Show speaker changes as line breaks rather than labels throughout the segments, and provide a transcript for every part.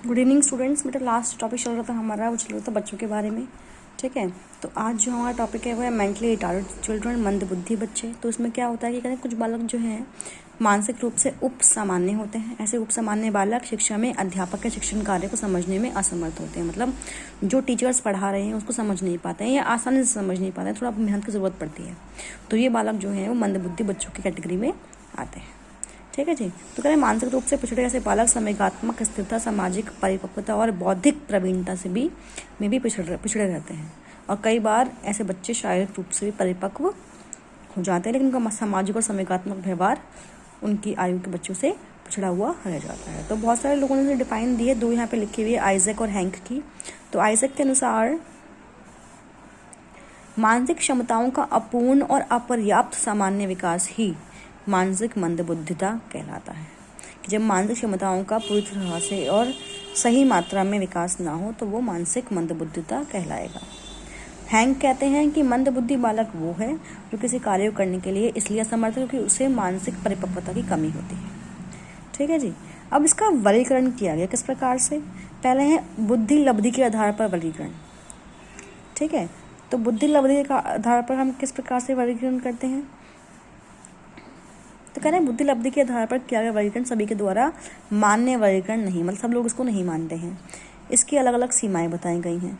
Good evening students. बेटा last topic चल रहा था हमारा, वो चल रहा था बच्चों के बारे में। ठीक है, तो आज जो हमारा टॉपिक है वो है मेंटली रिटार्डेड चिल्ड्रन, मंदबुद्धि बच्चे। तो इसमें क्या होता है कि कहते हैं कुछ बालक जो हैं मानसिक रूप से उप सामान्य होते हैं। ऐसे उप सामान्य बालक शिक्षा में अध्यापक के शिक्षण कार्य को समझने में असमर्थ होते हैं। मतलब जो टीचर्स पढ़ा रहे हैं उसको समझ नहीं पाते हैं या आसानी से समझ नहीं पाते हैं, थोड़ा मेहनत की ज़रूरत पड़ती है। तो ये बालक जो है वो मंदबुद्धि बच्चों की कैटेगरी में आते हैं। ठीक है जी। तो कह रहे मानसिक रूप से पिछड़े ऐसे बालक संवेगात्मक स्थिरता, सामाजिक परिपक्वता और बौद्धिक प्रवीणता से भी पिछड़े रहते हैं। और कई बार ऐसे बच्चे शारीरिक रूप से भी परिपक्व हो जाते हैं, लेकिन उनका सामाजिक और संवेगात्मक व्यवहार उनकी आयु के बच्चों से पिछड़ा हुआ रह जाता है। तो बहुत सारे लोगों ने डिफाइन दी है, दो यहाँ पे लिखी हुई है, आइजैक और हैंक की। तो आइजैक के अनुसार मानसिक क्षमताओं का अपूर्ण और अपर्याप्त सामान्य विकास ही मानसिक मंदबुद्धिता कहलाता है। कि जब मानसिक क्षमताओं का पूरी तरह से और सही मात्रा में विकास ना हो तो वो मानसिक मंदबुद्धिता कहलाएगा। हैंक कहते हैं कि मंदबुद्धि बालक वो है जो किसी कार्य को करने के लिए इसलिए असमर्थ है क्योंकि उसे मानसिक परिपक्वता की कमी होती है। ठीक है जी। अब इसका वर्गीकरण किया गया किस प्रकार से। पहले है बुद्धि लब्धि के आधार पर वर्गीकरण। ठीक है, तो बुद्धि लब्धि के आधार पर हम किस प्रकार से वर्गीकरण करते हैं। तो कह रहे हैं बुद्धि लब्धि के आधार पर किया गया वर्गीकरण सभी के द्वारा मान्य वर्गीकरण नहीं, मतलब सब लोग इसको नहीं मानते हैं। इसकी अलग अलग सीमाएं बताई गई हैं।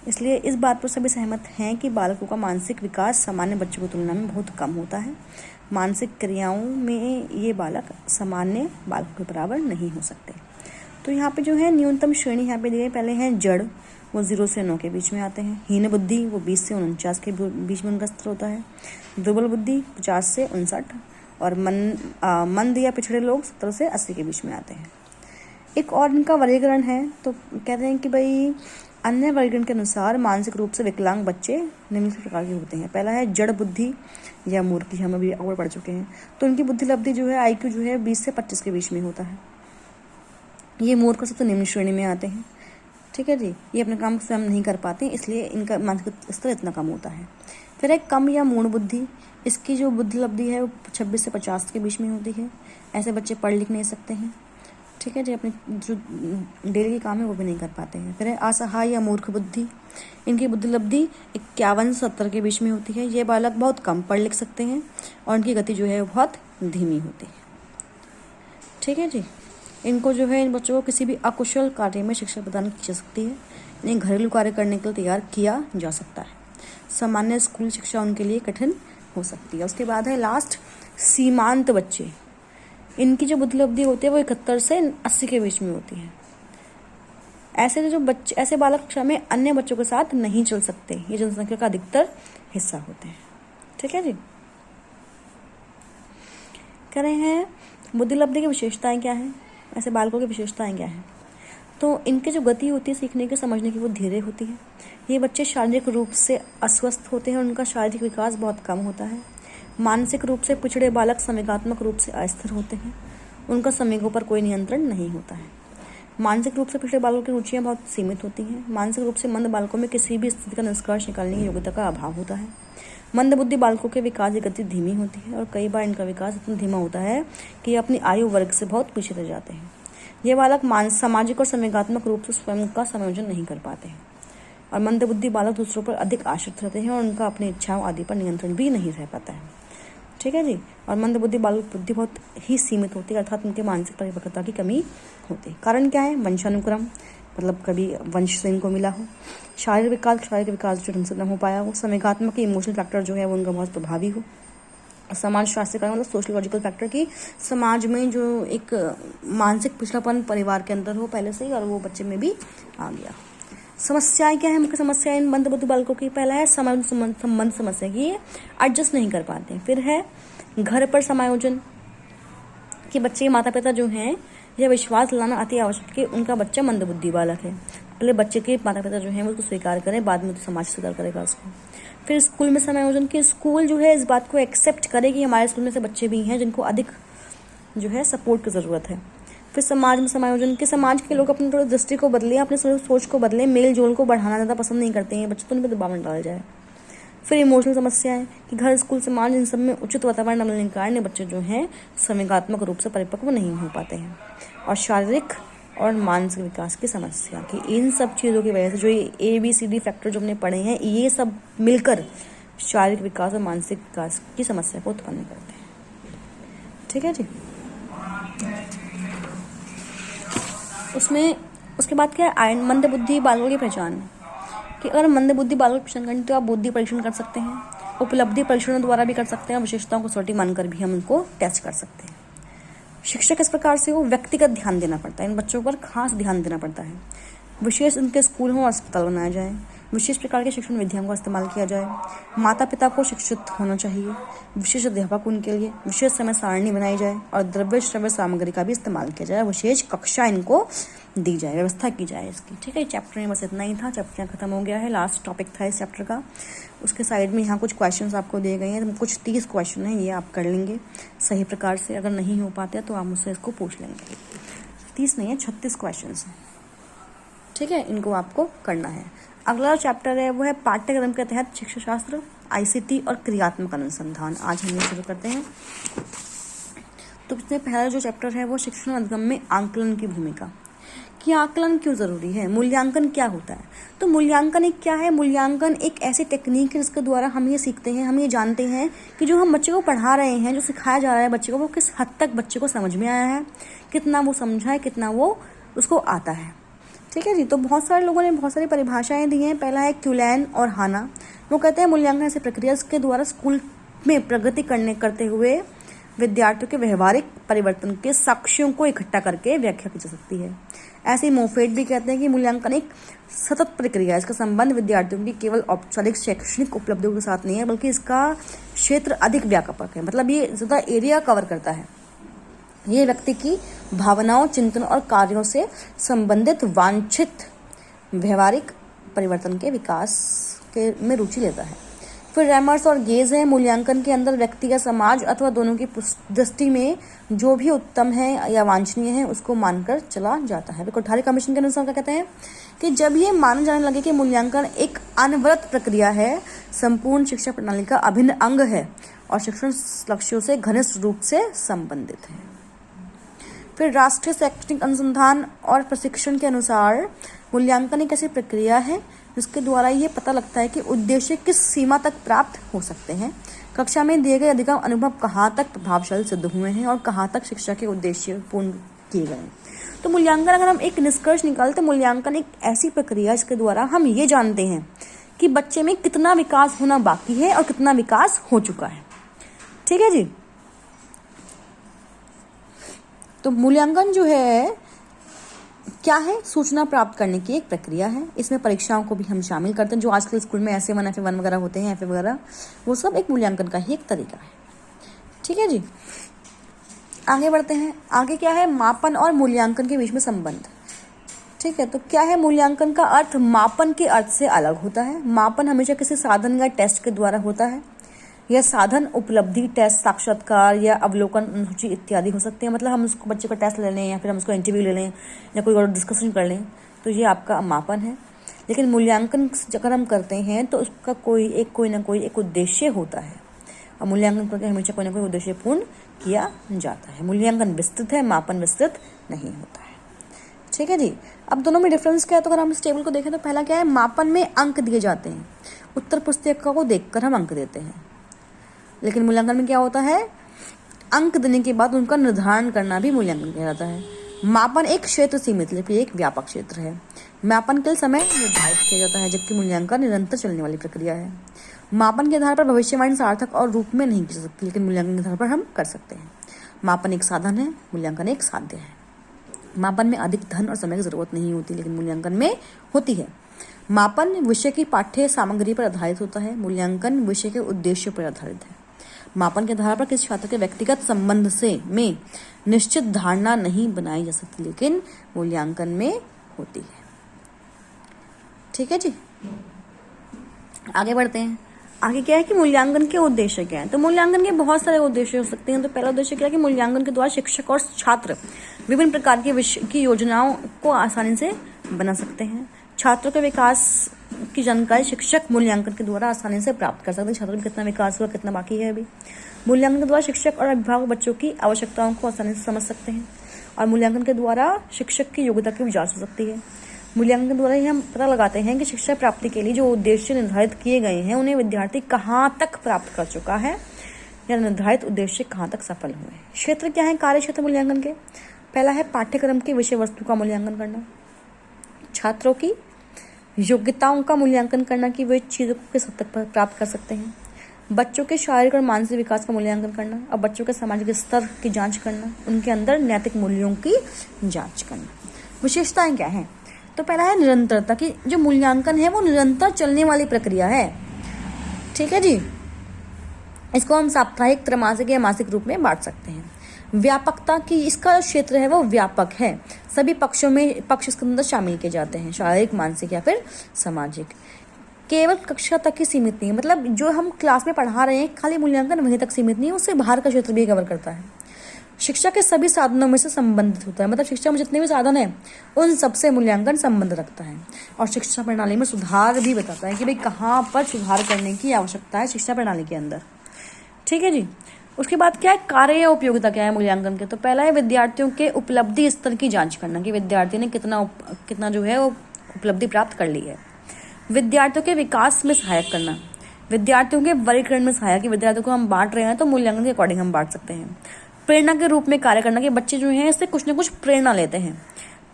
इसलिए इस बात पर सभी सहमत हैं कि बालकों का मानसिक विकास सामान्य बच्चों की तुलना में बहुत कम होता है। मानसिक क्रियाओं में ये बालक सामान्य बालकों के बराबर नहीं हो सकते। तो यहाँ पे जो है न्यूनतम श्रेणी यहाँ पे दी गई। पहले हैं जड़, वो 0 से 9 के बीच में आते हैं। हीन बुद्धि, वो 20 से 49 के बीच में उनका स्तर होता है। दुर्बल बुद्धि 50 से 59, और मंद या पिछड़े लोग 70 से 80 के बीच में आते हैं। एक और इनका वर्गीकरण है, तो कहते हैं कि भाई अन्य वर्गीकरण के अनुसार मानसिक रूप से विकलांग बच्चे निम्नलिखित प्रकार के होते हैं। पहला है जड़ बुद्धि या मूर्ख, हम अभी और पढ़ चुके हैं। तो उनकी बुद्धि लब्धि जो है IQ जो है 20 से 25 के बीच में होता है। ये मूर्ख सबसे निम्न श्रेणी में आते हैं। ठीक है जी, ये अपने काम स्वयं नहीं कर पाते, इसलिए इनका मानसिक स्तर इतना कम होता है। फिर एक कम या मूढ़ बुद्धि, इसकी जो बुद्धि लब्धि है वो 26 से 50 के बीच में होती है। ऐसे बच्चे पढ़ लिख नहीं सकते हैं। ठीक है जी, अपने जो डेली के काम है वो भी नहीं कर पाते हैं। फिर है असहाय या मूर्ख बुद्धि, इनकी बुद्धि लब्धि 51 से 70 के बीच में होती है। ये बालक बहुत कम पढ़ लिख सकते हैं और इनकी गति जो है वो बहुत धीमी होती है। ठीक है जी, इनको जो है इन बच्चों को किसी भी अकुशल कार्य में शिक्षा प्रदान की जा सकती है। इन्हें घरेलू कार्य करने के लिए तैयार किया जा सकता है। सामान्य स्कूल शिक्षा उनके लिए कठिन हो सकती है। उसके बाद है लास्ट सीमांत बच्चे, इनकी जो बुद्धि लब्धि होती है वो 71 से 80 के बीच में होती है। ऐसे बालक कक्षा में अन्य बच्चों के साथ नहीं चल सकते। ये जनसंख्या का अधिकतर हिस्सा होते हैं। ठीक है जी। कह रहे हैं बुद्धि लब्धि की विशेषताएं क्या है, ऐसे बालकों की विशेषताएं क्या है। तो इनकी जो गति होती है सीखने की समझने की वो धीरे होती है। ये बच्चे शारीरिक रूप से अस्वस्थ होते हैं, उनका शारीरिक विकास बहुत कम होता है। मानसिक रूप से पिछड़े बालक संवेगात्मक रूप से अस्थिर होते हैं, उनका संवेगों पर कोई नियंत्रण नहीं होता है। मानसिक रूप से पिछड़े बालकों की रुचियाँ बहुत सीमित होती हैं। मानसिक रूप से मंद बालकों में किसी भी स्थिति का निष्कर्ष निकालने की योग्यता का अभाव होता है। मंदबुद्धि बालकों के विकास की गति धीमी होती है और कई बार इनका विकास इतना धीमा होता है कि ये अपनी आयु वर्ग से बहुत पीछे रह जाते हैं। ये बालक सामाजिक और संवेगात्मक रूप से स्वयं का समायोजन नहीं कर पाते हैं। और मंदबुद्धि बालक दूसरों पर अधिक आश्रित रहते हैं और उनका अपनी इच्छाओं आदि पर नियंत्रण भी नहीं रह पाता है। ठीक है जी। और मंदबुद्धि बालक बुद्धि बहुत ही सीमित होती है, अर्थात उनके मानसिक परिपक्वता की कमी होती है। कारण क्या है, वंशानुक्रम, मतलब कभी वंश से इनको मिला हो। शारीरिक विकास जो ढंग से न हो पाया हो। संवेगात्मक इमोशनल फैक्टर जो है वो उनका बहुत प्रभावी हो। समाज शास्त्र का मतलब सोशलॉजिकल फैक्टर की समाज में जो एक मानसिक पिछड़ापन परिवार के अंदर हो पहले से ही और वो बच्चे में भी आ गया। समस्याएं क्या है, मुख्य समस्याएं इन मंदबुद्धि बालकों की। पहला है संबंध समस्या की, एडजस्ट नहीं कर पाते। फिर है घर पर समायोजन, कि बच्चे के माता पिता जो हैं यह विश्वास लाना अति आवश्यक कि उनका बच्चा मंदबुद्धि बालक है। पहले बच्चे के माता पिता जो हैं वो उसको स्वीकार करें, बाद में तो समाज स्वीकार करेगा उसको। फिर स्कूल में समायोजन, कि स्कूल जो है इस बात को एक्सेप्ट करे कि हमारे स्कूल में से बच्चे भी हैं जिनको अधिक जो है सपोर्ट की ज़रूरत है। फिर समाज में समायोजन, कि समाज के लोग अपनी थोड़ी दृष्टि को बदलें, अपने सोच को बदलें, मेल जोल को बढ़ाना ज़्यादा पसंद नहीं करते हैं, बच्चों को उन पर दबाव न डाला जाए। फिर इमोशनल समस्याएं, कि घर स्कूल समाज इन सब में उचित वातावरण न मिलने के कारण बच्चे जो हैं संवेगात्मक रूप से परिपक्व नहीं हो पाते हैं। और शारीरिक और मानसिक विकास की समस्या, कि इन सब चीज़ों की वजह से जो ये ABCD फैक्टर जो हमने पढ़े हैं, ये सब मिलकर शारीरिक विकास और मानसिक विकास की समस्या को उत्पन्न करते हैं। ठीक है जी। उसमें उसके बाद क्या है, मंद बुद्धि बालकों की पहचान, कि अगर मंद बुद्धि बालकों की पहचान करनी तो आप बुद्धि परीक्षण कर सकते हैं, उपलब्धि परीक्षणों द्वारा भी कर सकते हैं, विशेषताओं को सटी मानकर भी हम उनको टेस्ट कर सकते हैं। शिक्षक इस प्रकार से हो, व्यक्तिगत ध्यान देना पड़ता है, इन बच्चों पर खास ध्यान देना पड़ता है। विशेष उनके स्कूल हो और अस्पताल बनाया जाए, विशेष प्रकार के शिक्षण विधियों का इस्तेमाल किया जाए, माता पिता को शिक्षित होना चाहिए, विशेष अध्यापक उनके लिए, विशेष समय सारणी बनाई जाए और द्रव्य श्रव्य सामग्री का भी इस्तेमाल किया जाए, विशेष कक्षा इनको दी जाए, व्यवस्था की जाए इसकी। ठीक है, चैप्टर में बस इतना ही था, चैप्टर खत्म हो गया है, लास्ट टॉपिक था इस चैप्टर का। उसके साइड में यहाँ कुछ क्वेश्चंस आपको दिए गए हैं, कुछ 30 क्वेश्चन हैं, ये आप कर लेंगे सही प्रकार से। अगर नहीं हो पाते तो आप मुझसे इसको पूछ लेंगे। 30 नहीं है, 36 क्वेश्चन हैं। ठीक है, इनको आपको करना है। अगला चैप्टर है वो है पाठ्यक्रम के तहत शिक्षा शास्त्र, ICT और क्रियात्मक अनुसंधान। आज हम ये शुरू करते हैं। तो इसमें पहला जो चैप्टर है वो शिक्षण अधिगम में आंकलन की भूमिका, कि आकलन क्यों जरूरी है, मूल्यांकन क्या होता है। तो मूल्यांकन एक क्या है, मूल्यांकन एक ऐसी टेक्निक है जिसके द्वारा हम ये सीखते हैं, हम ये जानते हैं कि जो हम बच्चे को पढ़ा रहे हैं, जो सिखाया जा रहा है बच्चे को, वो किस हद तक बच्चे को समझ में आया है, कितना वो समझा है, कितना वो उसको आता है। ठीक है जी। तो बहुत सारे लोगों ने बहुत सारी परिभाषाएं दी हैं। पहला है क्यूलैन और हाना। वो कहते हैं मूल्यांकन ऐसी प्रक्रिया के द्वारा स्कूल में प्रगति करते हुए विद्यार्थियों के व्यवहारिक परिवर्तन के साक्ष्यों को इकट्ठा करके व्याख्या की जा सकती है। ऐसे ही मोफेट भी कहते हैं कि मूल्यांकन एक सतत प्रक्रिया है, इसका संबंध विद्यार्थियों की केवल औपचारिक शैक्षणिक उपलब्धियों के साथ नहीं है, बल्कि इसका क्षेत्र अधिक व्यापक है। मतलब ये ज़्यादा एरिया कवर करता है। ये व्यक्ति की भावनाओं, चिंतन और कार्यों से संबंधित वांछित व्यवहारिक परिवर्तन के विकास के में रुचि लेता है। फिर रैमर्स और गेज है, मूल्यांकन के अंदर व्यक्ति या समाज अथवा दोनों की दृष्टि में जो भी उत्तम है या वांछनीय है उसको मानकर चला जाता है। कोठारी कमीशन के अनुसार क्या कहते हैं कि जब ये माना जाने लगे कि मूल्यांकन एक अनवरत प्रक्रिया है, संपूर्ण शिक्षा प्रणाली का अभिन्न अंग है और शिक्षण लक्ष्यों से घनिष्ठ रूप से संबंधित है। फिर राष्ट्रीय शैक्षणिक अनुसंधान और प्रशिक्षण के अनुसार मूल्यांकन एक ऐसी प्रक्रिया है जिसके द्वारा ये पता लगता है कि उद्देश्य किस सीमा तक प्राप्त हो सकते हैं, कक्षा में दिए गए अधिगम अनुभव कहाँ तक प्रभावशाली सिद्ध हुए हैं और कहाँ तक शिक्षा के उद्देश्य पूर्ण किए गए। तो मूल्यांकन, अगर हम एक निष्कर्ष निकालते, मूल्यांकन एक ऐसी प्रक्रिया जिसके द्वारा हम ये जानते हैं कि बच्चे में कितना विकास होना बाकी है और कितना विकास हो चुका है। ठीक है जी। तो मूल्यांकन जो है क्या है, सूचना प्राप्त करने की एक प्रक्रिया है। इसमें परीक्षाओं को भी हम शामिल करते हैं, जो आजकल स्कूल में SF1 FA1 वगैरह होते हैं, FA वगैरह, वो सब एक मूल्यांकन का ही एक तरीका है। ठीक है जी। आगे बढ़ते हैं। आगे क्या है, मापन और मूल्यांकन के बीच में संबंध। ठीक है, तो क्या है, मूल्यांकन का अर्थ मापन के अर्थ से अलग होता है। मापन हमेशा किसी साधन या टेस्ट के द्वारा होता है। यह साधन उपलब्धि टेस्ट, साक्षात्कार या अवलोकन अनुसूची इत्यादि हो सकते हैं। मतलब हम उसको बच्चे का टेस्ट ले लें या फिर हम उसको इंटरव्यू ले लें या कोई और डिस्कशन कर लें, तो ये आपका मापन है। लेकिन मूल्यांकन अगर हम करते हैं तो उसका कोई ना कोई एक उद्देश्य होता है और मूल्यांकन करके हमेशा कोई ना कोई उद्देश्य पूर्ण किया जाता है। मूल्यांकन विस्तृत है, मापन विस्तृत नहीं होता है। ठीक है जी। अब दोनों में डिफरेंस क्या है, तो अगर हम इस टेबल को देखें तो पहला क्या है, मापन में अंक दिए जाते हैं, उत्तर पुस्तिका को देखकर हम अंक देते हैं। लेकिन मूल्यांकन में क्या होता है, अंक देने के बाद उनका निर्धारण करना भी मूल्यांकन किया जाता है। मापन एक क्षेत्र सीमित, लेकिन एक व्यापक क्षेत्र है। मापन के लिए समय निर्धारित किया जाता है, जबकि मूल्यांकन निरंतर चलने वाली प्रक्रिया है। मापन के आधार पर भविष्यवाणी सार्थक और रूप में नहीं की जा सकती, लेकिन मूल्यांकन के आधार पर हम कर सकते हैं। मापन एक साधन है, मूल्यांकन एक साध्य है। मापन में अधिक धन और समय की जरूरत नहीं होती, लेकिन मूल्यांकन में होती है। मापन विषय की पाठ्य सामग्री पर आधारित होता है, मूल्यांकन विषय के उद्देश्य पर आधारित है। मापन के आधार पर किसी छात्र के व्यक्तिगत संबंध में निश्चित धारणा नहीं बनाई जा सकती, लेकिन मूल्यांकन में होती है। ठीक है जी। आगे बढ़ते हैं। आगे क्या है कि मूल्यांकन के उद्देश्य क्या है। तो मूल्यांकन के बहुत सारे उद्देश्य हो सकते हैं। तो पहला उद्देश्य क्या है कि मूल्यांकन के द्वारा शिक्षक और छात्र विभिन्न प्रकार की योजनाओं को आसानी से बना सकते हैं। छात्रों के विकास की जानकारी शिक्षक मूल्यांकन के द्वारा आसानी से प्राप्त कर सकते हैं। छात्रों में कितना विकास हुआ, कितना बाकी है अभी। मूल्यांकन के द्वारा शिक्षक और अभिभावक बच्चों की आवश्यकताओं को आसानी से समझ सकते हैं। और मूल्यांकन के द्वारा शिक्षक की योग्यता की भी जांच हो सकती है। मूल्यांकन के द्वारा ही हम पता लगाते हैं कि शिक्षा प्राप्ति के लिए जो उद्देश्य निर्धारित किए गए हैं उन्हें विद्यार्थी कहाँ तक प्राप्त कर चुका है या निर्धारित उद्देश्य कहाँ तक सफल हुए। क्षेत्र क्या है कार्य क्षेत्र मूल्यांकन के? पहला है पाठ्यक्रम की विषय वस्तु का मूल्यांकन करना, छात्रों की योग्यताओं का मूल्यांकन करना कि वे चीज़ों को किस हद तक प्राप्त कर सकते हैं, बच्चों के शारीरिक और मानसिक विकास का मूल्यांकन करना और बच्चों के सामाजिक स्तर की जांच करना, उनके अंदर नैतिक मूल्यों की जांच करना। विशेषताएं क्या हैं? तो पहला है निरंतरता की जो मूल्यांकन है वो निरंतर चलने वाली प्रक्रिया है। ठीक है जी, इसको हम साप्ताहिक, त्रैमासिक या मासिक रूप में बांट सकते हैं। व्यापकता की इसका क्षेत्र है वो व्यापक है, सभी पक्ष इसके अंदर शामिल किए जाते हैं, शारीरिक, मानसिक या फिर सामाजिक। केवल कक्षा तक ही सीमित नहीं है, मतलब जो हम क्लास में पढ़ा रहे हैं खाली मूल्यांकन वहीं तक सीमित नहीं है, उससे बाहर का क्षेत्र भी कवर करता है। शिक्षा के सभी साधनों में से संबंधित होता है, मतलब शिक्षा में जितने भी साधन हैं उन सबसे मूल्यांकन संबंध रखता है। और शिक्षा प्रणाली में सुधार भी बताता है कि भाई कहाँ पर सुधार करने की आवश्यकता है शिक्षा प्रणाली के अंदर। ठीक है जी, उसके बाद क्या है कार्य या उपयोगिता क्या है मूल्यांकन के? तो पहला है विद्यार्थियों के उपलब्धि स्तर की जांच करना कि विद्यार्थी ने कितना जो है वो उपलब्धि प्राप्त कर ली है। विद्यार्थियों के विकास में सहायक करना, विद्यार्थियों के वर्गीकरण में सहायक, कि विद्यार्थियों को हम बांट रहे हैं तो मूल्यांकन के अकॉर्डिंग हम बांट सकते हैं। प्रेरणा के रूप में कार्य करना कि बच्चे जो हैं इससे कुछ न कुछ प्रेरणा लेते हैं।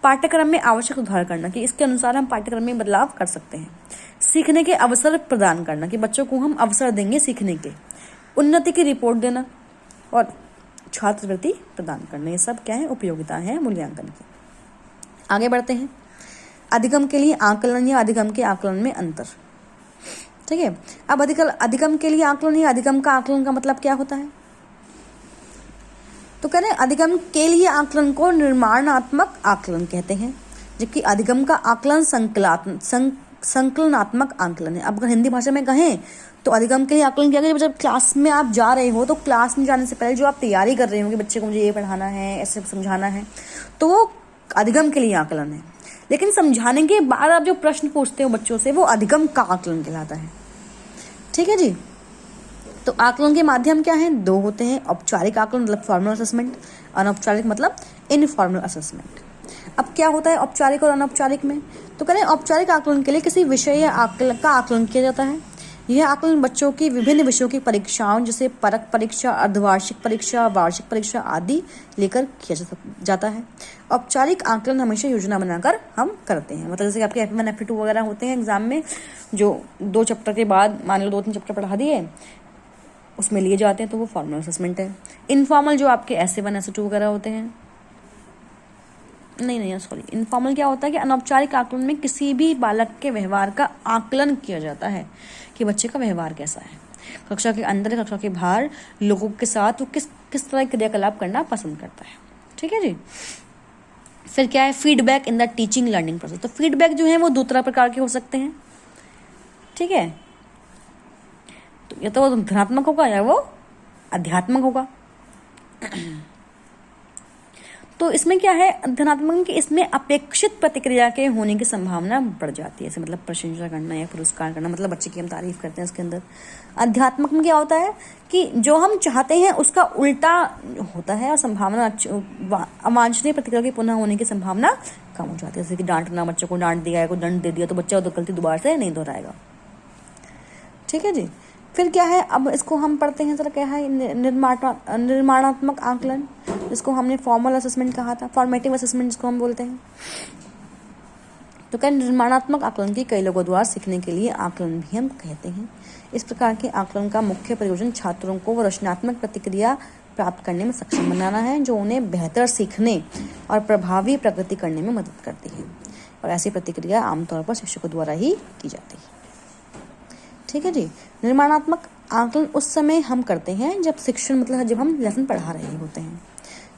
पाठ्यक्रम में आवश्यक सुधार करना कि इसके अनुसार हम पाठ्यक्रम में बदलाव कर सकते हैं। सीखने के अवसर प्रदान करना कि बच्चों को हम अवसर देंगे सीखने के। उन्नति की रिपोर्ट देना और छात्रवृत्ति प्रदान करना, ये सब क्या है उपयोगिता है मूल्यांकन की। आगे बढ़ते हैं, अधिगम के लिए आकलन या अधिगम के आकलन में अंतर। ठीक है, अब अधिगम के लिए आकलन या अधिगम का आकलन का मतलब क्या होता है? तो कह रहे हैं अधिगम के लिए आकलन को निर्माणात्मक आकलन कहते हैं, जबकि अधिगम का आकलन संकलनात्मक आकलन है। अब अगर हिंदी भाषा में कहें तो अधिगम के लिए आकलन क्या है, जब क्लास में आप जा रहे हो तो क्लास में जाने से पहले जो आप तैयारी कर रहे हो कि बच्चे को मुझे ये पढ़ाना है, ऐसे समझाना है, तो वो अधिगम के लिए आकलन है। लेकिन समझाने के बाद आप जो प्रश्न पूछते हो बच्चों से वो अधिगम का आकलन कहलाता है। ठीक है जी, तो आकलन के माध्यम क्या हैं? दो होते हैं, औपचारिक आकलन मतलब फॉर्मल असेसमेंट, अनौपचारिक मतलब इनफॉर्मल असेसमेंट। अब क्या होता है औपचारिक और अनौपचारिक में? तो कह रहे हैं औपचारिक आकलन के लिए किसी विषय या आकलन का आकलन किया जाता है। यह आकलन बच्चों की विभिन्न विषयों की परीक्षाओं जैसे परख परीक्षा, अर्धवार्षिक परीक्षा, वार्षिक परीक्षा आदि लेकर किया जाता है। औपचारिक आकलन हमेशा योजना बनाकर हम करते हैं, मतलब जैसे आपके F1 F2 वगैरह होते हैं एग्जाम में, जो 2 चैप्टर के बाद मान लो 2-3 चैप्टर पढ़ा दिए उसमें लिए जाते हैं, तो वो फॉर्मल असेसमेंट है। इनफॉर्मल जो आपके SA1 SA2 वगैरह होते हैं, नहीं सॉरी, इनफॉर्मल क्या होता है कि अनौपचारिक आकलन में किसी भी बालक के व्यवहार का आकलन किया जाता है कि बच्चे का व्यवहार कैसा है, कक्षा के अंदर कक्षा के बाहर लोगों के साथ वो किस तरह के क्रियाकलाप करना पसंद करता है। ठीक है जी, फिर क्या है feedback in the teaching learning process. तो फीडबैक जो है वो 2 तरह प्रकार के हो सकते हैं। ठीक है, तो या तो वो धनात्मक होगा या वो अध्यात्मक होगा। तो इसमें क्या है धनात्मक कि इसमें अपेक्षित प्रतिक्रिया के होने की संभावना बढ़ जाती है, जैसे मतलब प्रशंसा करना या पुरस्कार करना, मतलब बच्चे की हम तारीफ करते हैं इसके अंदर। अध्यात्मक में क्या होता है कि जो हम चाहते हैं उसका उल्टा होता है और संभावना अवांछनीय प्रतिक्रिया के पुनः होने की संभावना कम हो जाती है, जैसे कि डांटना, बच्चों को डांट दिया, को दंड दे दिया तो बच्चा गलती दोबारा से नहीं दोहराएगा। ठीक है जी, फिर क्या है अब इसको हम पढ़ते हैं, जरा क्या है निर्माणात्मक आकलन, जिसको हमने फॉर्मल असेसमेंट कहा था, फॉर्मेटिव असेसमेंट जिसको हम बोलते हैं। तो क्या निर्माणात्मक आकलन की कई लोगों द्वारा सीखने के लिए आकलन भी हम कहते हैं। इस प्रकार के आकलन का मुख्य प्रयोजन छात्रों को रचनात्मक प्रतिक्रिया प्राप्त करने में सक्षम बनाना है, जो उन्हें बेहतर सीखने और प्रभावी प्रगति करने में मदद करती है। और ऐसी प्रतिक्रिया आमतौर पर शिक्षकों द्वारा ही की जाती है। ठीक है जी, निर्माणात्मक आकलन उस समय हम करते हैं जब शिक्षण मतलब जब हम लेसन पढ़ा रहे होते हैं।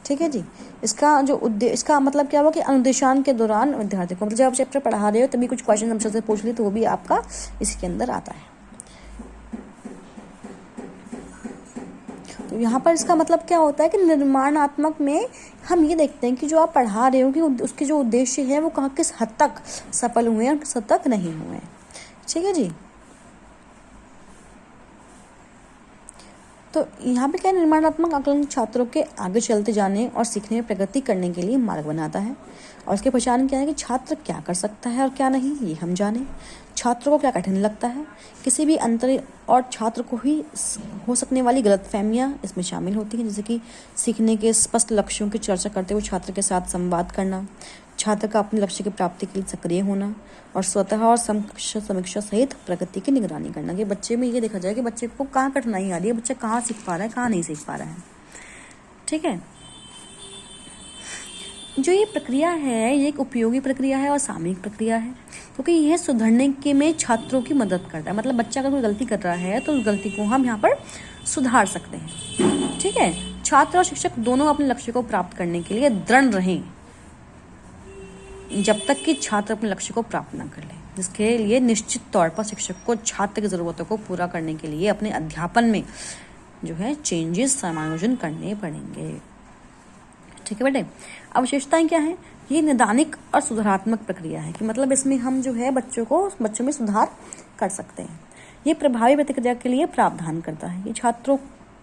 ठीक है जी, इसका मतलब क्या हुआ कि अनुदेशान के दौरान विद्यार्थी को मतलब जब आप चैप्टर पढ़ा रहे हो तभी कुछ क्वेश्चन हमसे से पूछ लिए तो वो भी आपका इसके अंदर आता है। तो यहाँ पर इसका मतलब क्या होता है कि निर्माणात्मक में हम ये देखते हैं कि जो आप पढ़ा रहे हो कि उसके जो उद्देश्य है वो कहाँ किस हद तक सफल हुए हैं और किस हद तक नहीं हुए हैं। ठीक है जी, तो यहाँ पे क्या है, निर्माणात्मक आकलन छात्रों के आगे चलते जाने और सीखने में प्रगति करने के लिए मार्ग बनाता है। और उसकी पहचान क्या है कि छात्र क्या कर सकता है और क्या नहीं, ये हम जाने। छात्रों को क्या कठिन लगता है, किसी भी अंतर और छात्र को ही हो सकने वाली गलतफहमियां इसमें शामिल होती हैं, जैसे कि सीखने के स्पष्ट लक्ष्यों की चर्चा करते हुए छात्र के साथ संवाद करना, छात्र का अपने लक्ष्य की प्राप्ति के लिए सक्रिय होना और स्वतः और समीक्षा सहित प्रगति की निगरानी करना। कि बच्चे में ये देखा जाए कि बच्चे को कहाँ कठिनाई आ रही है, बच्चा कहाँ सीख पा रहा है, कहाँ नहीं सीख पा रहा है। ठीक है, जो ये प्रक्रिया है ये एक उपयोगी प्रक्रिया है और सामयिक प्रक्रिया है, क्योंकि यह सुधरने के में छात्रों की मदद करता है। मतलब बच्चा अगर कोई गलती कर रहा है तो उस गलती को हम यहाँ पर सुधार सकते हैं। ठीक है, छात्र और शिक्षक दोनों अपने लक्ष्य को प्राप्त करने के लिए दृढ़ रहें जब तक कि छात्र अपने लक्ष्य को प्राप्त न कर ले, जिसके लिए निश्चित तौर पर शिक्षक को छात्र की ज़रूरतों को पूरा करने के लिए अपने अध्यापन में जो है चेंजेस समायोजन करने पड़ेंगे। ठीक है बेटे, अब विशेषताएं क्या है, ये निदानिक और सुधारात्मक प्रक्रिया है कि मतलब इसमें हम जो है बच्चों में सुधार कर सकते हैं। ये प्रभावी प्रतिक्रिया के लिए प्रावधान करता है, ये छात्रों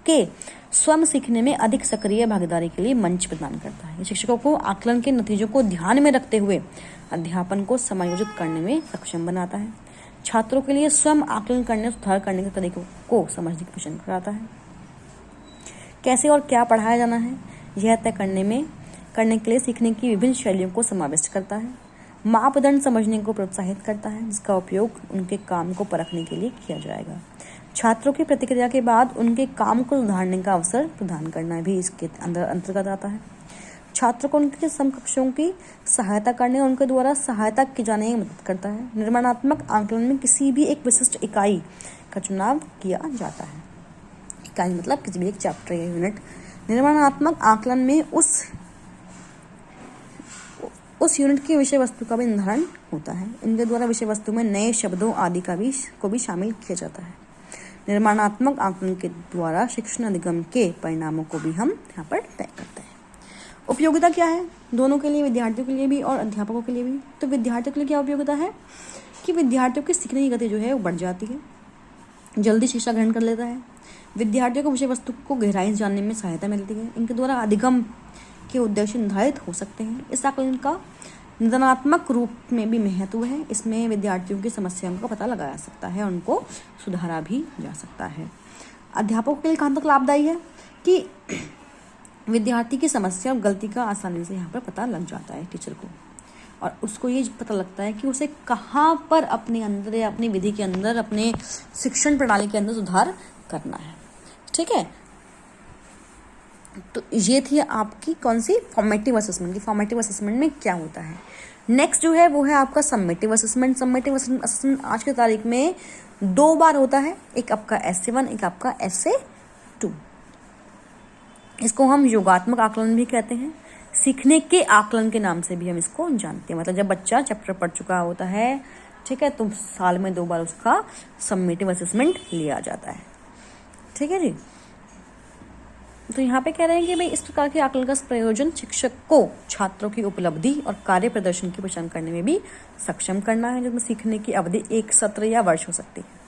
के स्वयं सीखने में अधिक सक्रिय भागीदारी के लिए मंच प्रदान करता है। ये शिक्षकों को आकलन के नतीजों को ध्यान में रखते हुए अध्यापन को समायोजित करने में सक्षम बनाता है। छात्रों के लिए स्वयं आकलन करने सुधार करने के तरीकों को समझने की कोशिश कराता है। कैसे और क्या पढ़ाया जाना है यह तय करने के लिए सीखने की विभिन्न शैलियों को समाविष्ट करता है। मापदंड समझने को प्रोत्साहित करता है, जिसका उपयोग उनके काम को परखने के लिए किया जाएगा। छात्रों की प्रतिक्रिया के बाद उनके काम को सुधारने का अवसर प्रदान करना भी इसके अंतर्गत आता है। छात्रों को उनके समकक्षों की सहायता करने और उनके द्वारा सहायता की जाने में मदद करता है। निर्माणात्मक आकलन में किसी भी एक विशिष्ट इकाई का चुनाव किया जाता है। इकाई मतलब किसी भी एक चैप्टर या यूनिट। निर्माणात्मक आकलन में उस यूनिट की विषय वस्तु का भी निर्धारण होता है। इनके द्वारा विषय वस्तु में नए शब्दों आदि को भी शामिल किया जाता है। निर्माणात्मक आकलन के द्वारा शिक्षण अधिगम के परिणामों को भी हम यहाँ पर तय करते हैं। उपयोगिता क्या है दोनों के लिए, विद्यार्थियों के लिए भी और अध्यापकों के लिए भी। तो विद्यार्थियों के लिए क्या उपयोगिता है कि विद्यार्थियों की सीखने की गति जो है वो बढ़ जाती है, जल्दी शिक्षा ग्रहण कर लेता है। विद्यार्थियों को विषय वस्तु को गहराई से जानने में सहायता मिलती है। इनके द्वारा अधिगम के उद्देश्य निर्धारित हो सकते हैं। इस आकलन का निदानात्मक रूप में भी महत्व है। इसमें विद्यार्थियों की समस्याओं का पता लगाया जा सकता है, उनको सुधारा भी जा सकता है। अध्यापकों के लिए कहाँ तक लाभदायी है कि विद्यार्थी की समस्या और गलती का आसानी से यहाँ पर पता लग जाता है टीचर को, और उसको ये पता लगता है कि उसे कहाँ पर अपने अंदर या अपनी विधि के अंदर, अपने शिक्षण प्रणाली के अंदर सुधार करना है। ठीक है, तो ये थी आपकी कौन सी फॉर्मेटिव असेसमेंट की। फॉर्मेटिव असेसमेंट में क्या होता है, नेक्स्ट जो है वो है आपका सम्मेटिव असेसमेंट। सम्मेटिव असेसमेंट आज की तारीख में 2 बार होता है, एक आपका essay 1, एक आपका essay 2। इसको हम योगात्मक आकलन भी कहते हैं, सीखने के आकलन के नाम से भी हम इसको जानते हैं। मतलब जब बच्चा चैप्टर पढ़ चुका होता है, ठीक है, तो साल में 2 बार उसका सम्मेटिव असेसमेंट लिया जाता है। ठीक है जी, तो यहाँ पे कह रहे हैं कि भाई इस प्रकार के आकलन का प्रयोजन शिक्षक को छात्रों की उपलब्धि और कार्य प्रदर्शन की पहचान करने में भी सक्षम करना है, जिसमें सीखने की अवधि 1 सत्र या वर्ष हो सकती है।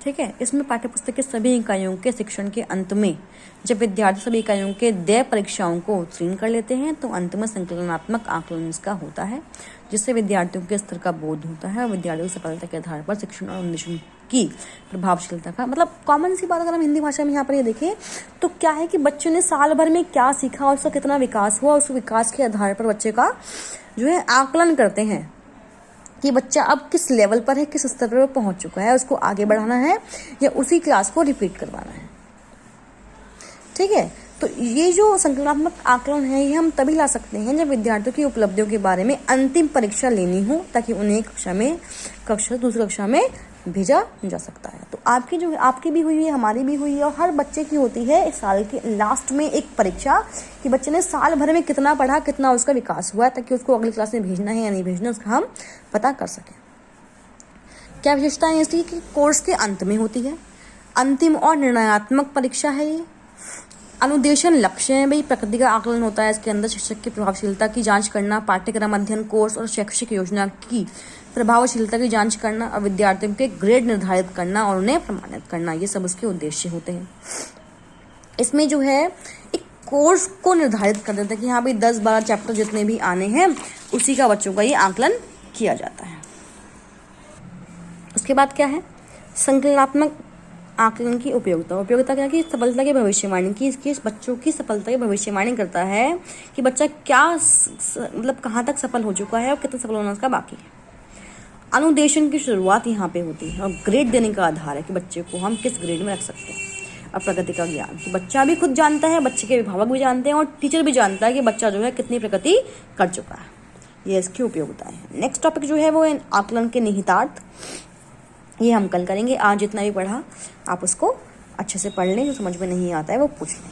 ठीक है, इसमें पाठ्यपुस्तक के सभी इकाइयों के शिक्षण के अंत में जब विद्यार्थी सभी इकाइयों के देय परीक्षाओं को उत्तीर्ण कर लेते हैं तो अंत में संकलनात्मक आकलन इसका होता है, जिससे विद्यार्थियों के स्तर का बोध होता है और विद्यार्थियों की सफलता के आधार पर शिक्षण और अन्वेषण की प्रभावशीलता का, मतलब कॉमन सी बात अगर हम हिंदी भाषा में यहाँ पर ये देखें तो क्या है कि बच्चों ने साल भर में क्या सीखा और उसका कितना विकास हुआ, उस विकास के आधार पर बच्चे का जो है आकलन करते हैं कि बच्चा अब किस लेवल पर है, किस स्तर पर पहुंच चुका है, उसको आगे बढ़ाना है या उसी क्लास को रिपीट करवाना है। ठीक है, तो ये जो संकलनात्मक आकलन है ये हम तभी ला सकते हैं जब विद्यार्थियों की उपलब्धियों के बारे में अंतिम परीक्षा लेनी हो, ताकि उन्हें कक्षा दूसरी कक्षा में भेजा जा सकता है। तो आपकी भी हुई है, हमारी भी हुई है, और हर बच्चे की होती है इस साल के लास्ट में एक परीक्षा कि बच्चे ने साल भर में कितना पढ़ा, कितना उसका विकास हुआ, ताकि उसको अगली क्लास में भेजना है या नहीं भेजना उसका हम पता कर सकें। क्या विशेषताएं हैं इसकी कि कोर्स के अंत में होती है, अंतिम और निर्णयात्मक परीक्षा है ये, अनुदेशन लक्ष्य है भाई, प्रकृति का आकलन होता है। इसके अंदर शिक्षक की प्रभावशीलता की जांच करना, पाठ्यक्रम, अध्ययन, कोर्स और शैक्षिक योजना की प्रभावशीलता की जांच करना और विद्यार्थियों के ग्रेड निर्धारित करना और उन्हें प्रमाणित करना, ये सब उसके उद्देश्य होते हैं। इसमें जो है एक कोर्स को निर्धारित कर देता है कि हाँ भाई 10-12 चैप्टर जितने भी आने हैं उसी का बच्चों का ये आकलन किया जाता है। उसके बाद क्या है, संकलनात्मक आकलन की उपयोगिता। उपयोगिता क्या कि सफलता की भविष्यवाणी की, इसकी बच्चों की सफलता की भविष्यवाणी करता है कि बच्चा क्या मतलब कहाँ तक सफल हो चुका है और कितना सफल होना उसका बाकी है। अनुदेशन की शुरुआत यहाँ पे होती है और ग्रेड देने का आधार है कि बच्चे को हम किस ग्रेड में रख सकते हैं। और प्रगति का ज्ञान कि बच्चा भी खुद जानता है, बच्चे के अभिभावक भी जानते हैं और टीचर भी जानता है कि बच्चा जो है कितनी प्रगति कर चुका है। ये इसकी उपयोगिता है। नेक्स्ट टॉपिक जो है वो आकलन के निहितार्थ, ये हम कल करेंगे। आज जितना भी पढ़ा आप उसको अच्छे से पढ़ लें, जो समझ में नहीं आता है वो पूछ लें।